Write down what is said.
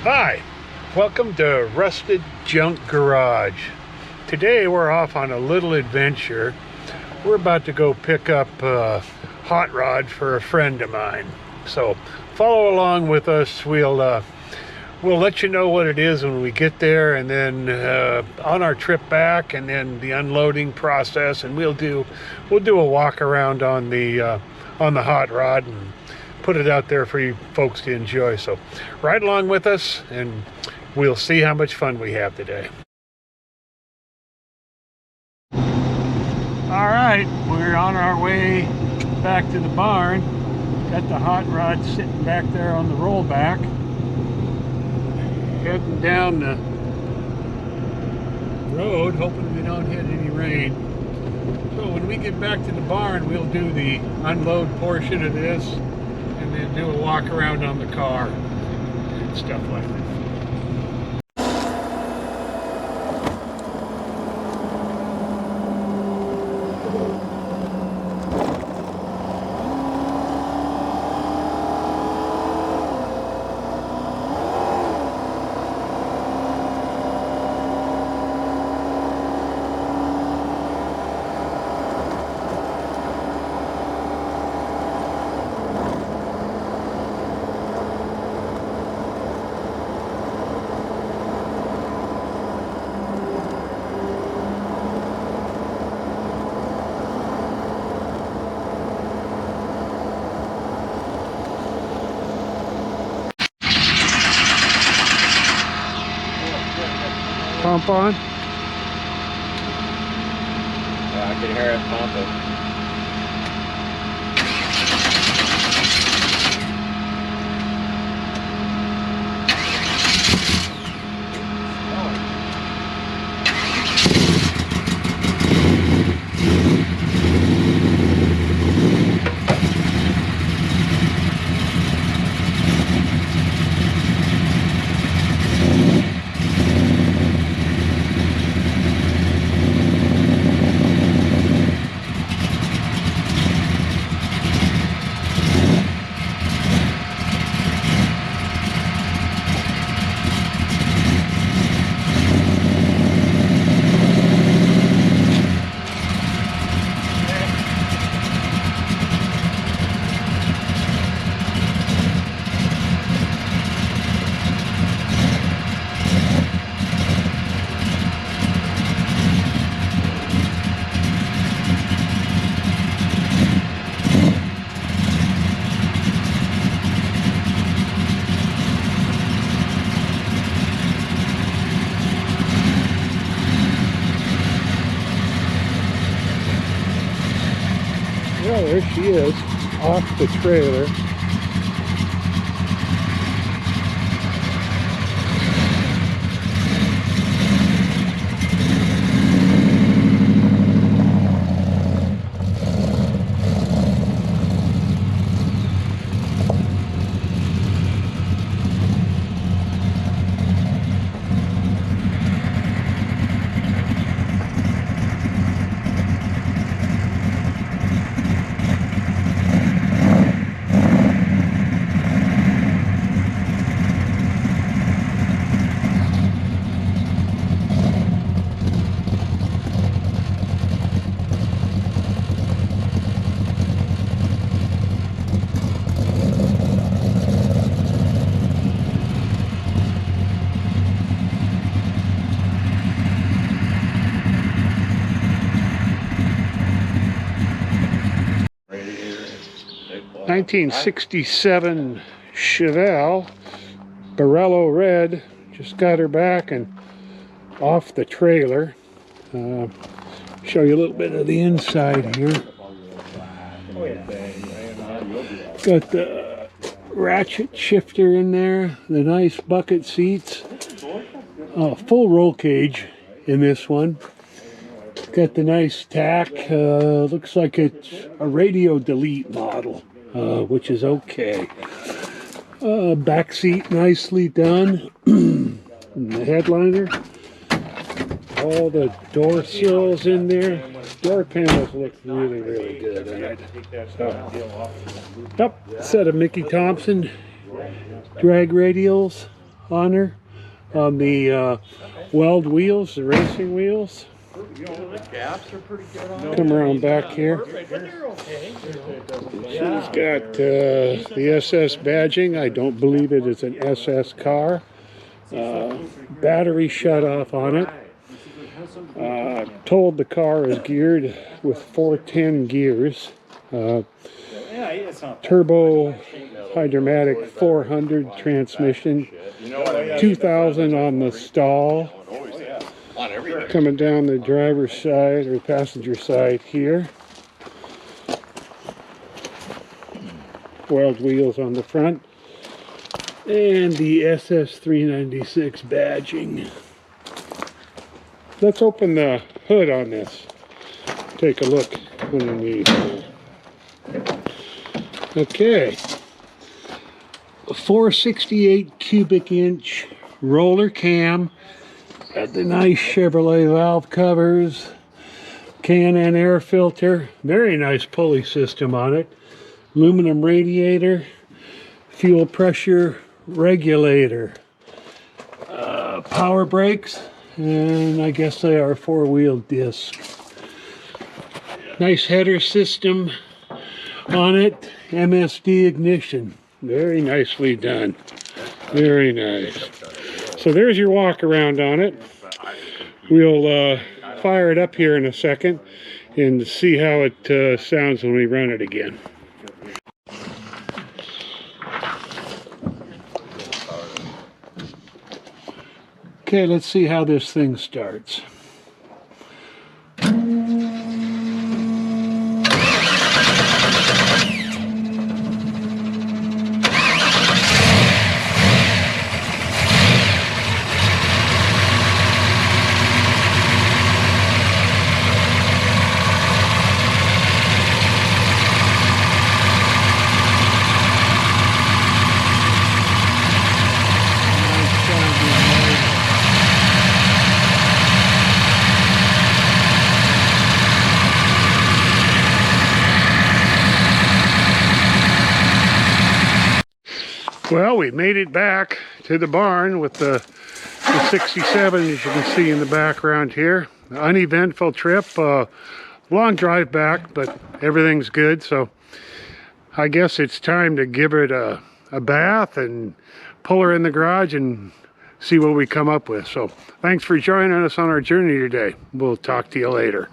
Hi, welcome to Rusted Junk Garage. Today we're off on a little adventure. We're about to go pick up a hot rod for a friend of mine. So follow along with us. We'll let you know what it is when we get there, and then on our trip back, and then the unloading process, and we'll do a walk around on the hot rod and put it out there for you folks to enjoy. So ride along with us and we'll see how much fun we have today. All right, we're on our way back to the barn. Got the hot rod sitting back there on the rollback. Heading down the road, hoping we don't hit any rain. So when we get back to the barn, we'll do the unload portion of this and then do a walk around on the car and stuff like that. Pump on? Yeah, I can hear it pumping. Well, there she is, off the trailer. Right here. 1967 Chevelle Barello red. Just got her back and off the trailer. Show you a little bit of the inside here. Got the ratchet shifter in there, the nice bucket seats, full roll cage in this one. Got the nice tack. Looks like it's a radio delete model, which is okay. Back seat nicely done. And the headliner. All the door sills in there. Door panels look really, really good in it. So, yep, set of Mickey Thompson drag radials on her, on the weld wheels, the racing wheels. Come around back here. She's got the SS badging. I don't believe it is an SS car. Battery shut off on it. Told the car is geared with 410 gears. Turbo Hydromatic 400 transmission. 2000 on the stall. Coming down the driver's side or passenger side here. Weld wheels on the front. And the SS396 badging. Let's open the hood on this. Take a look underneath. Okay. A 468 cubic inch roller cam. Got the nice Chevrolet valve covers. Can-Am air filter. Very nice pulley system on it. Aluminum radiator. Fuel pressure regulator. Power brakes. And I guess they are four-wheel disc. Nice header system on it. MSD ignition. Very nicely done. Very nice. So there's your walk around on it. We'll fire it up here in a second and see how it sounds when we run it again. Okay, let's see how this thing starts. Well, we made it back to the barn with the 67, as you can see in the background here. Uneventful trip, long drive back, but everything's good. So I guess it's time to give it a bath and pull her in the garage and see what we come up with. So thanks for joining us on our journey today. We'll talk to you later.